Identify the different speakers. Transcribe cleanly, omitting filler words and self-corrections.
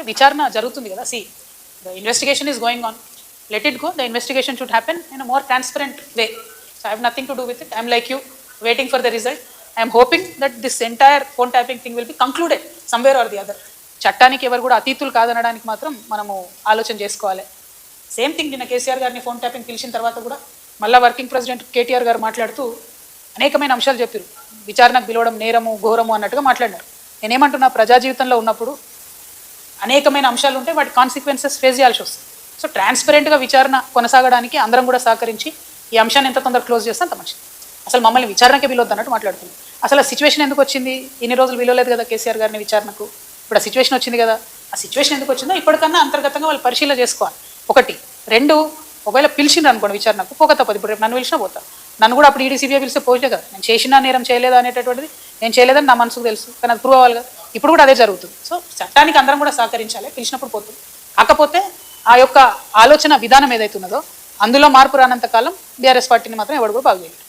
Speaker 1: విచారణ జరుగుతుంది కదా. See the investigation is going on, let it go. The investigation should happen in a more transparent way. So I have nothing to do with it. I am like you, waiting for the result. I am hoping that this entire phone tapping thing will be concluded somewhere or the other. చట్టానికి ఎవరు కూడా అతీతులు కాదనడానికి మాత్రం మనము ఆలోచన చేసుకోవాలి. Same thing నిన్న కేసీఆర్ గారిని phone tapping పిలిచిన తర్వాత కూడా మళ్ళీ వర్కింగ్ ప్రెసిడెంట్ కేటీఆర్ గారు మాట్లాడుతూ అనేకమైన అంశాలు చెప్పారు. విచారణకు పిలవడం నేరము ఘోరము అన్నట్టుగా మాట్లాడినారు. నేనేమంటున్నా, ప్రజా జీవితంలో ఉన్నప్పుడు అనేకమైన అంశాలు ఉంటే వాటి కాన్సిక్వెన్సెస్ ఫేస్ చేయాల్సి వస్తుంది. సో ట్రాన్స్పరెంట్గా విచారణ కొనసాగడానికి అందరం కూడా సహకరించి ఈ అంశాన్ని ఎంత తొందరగా క్లోజ్ చేస్తే అంత మంచిది. అసలు మమ్మల్ని విచారణకే పిలవద్దు అన్నట్టు మాట్లాడుతుంది. అసలు ఆ సిచ్యువేషన్ ఎందుకు వచ్చింది? ఇన్ని రోజులు పిలవలేదు కదా కేసీఆర్ గారిని విచారణకు. ఇప్పుడు ఆ సిచ్యువేషన్ వచ్చింది కదా. ఆ సిచ్యువేషన్ ఎందుకు వచ్చిందో ఇప్పటికన్నా అంతర్గతంగా వాళ్ళు పరిశీలన చేసుకోవాలి. ఒకటి. రెండు, ఒకవేళ పిలిచిండ్రు అనుకోండి విచారణకు, పోక తప్పదు. ఇప్పుడు రేపు నన్ను పిలిచినా పోతా. నన్ను కూడా అప్పుడు ఈడీసీబీఐ పిలిస్తే పోలే కదా. నేను చేసిన నేరం చేయలేదా అనేటటువంటిది నేను చేయలేదని నా మనసుకు తెలుసు, కానీ అది ప్రూవ్ అవ్వాలి కదా. ఇప్పుడు కూడా అదే జరుగుతుంది. సో చట్టానికి అందరం కూడా సహకరించాలి. పిలిచినప్పుడు పోతుంది. కాకపోతే ఆ యొక్క ఆలోచన విధానం ఏదైతే ఉన్నదో అందులో మార్పు రానంత కాలం బీఆర్ఎస్ పార్టీని మాత్రం ఎవరు కూడా బాగు చేయాలి.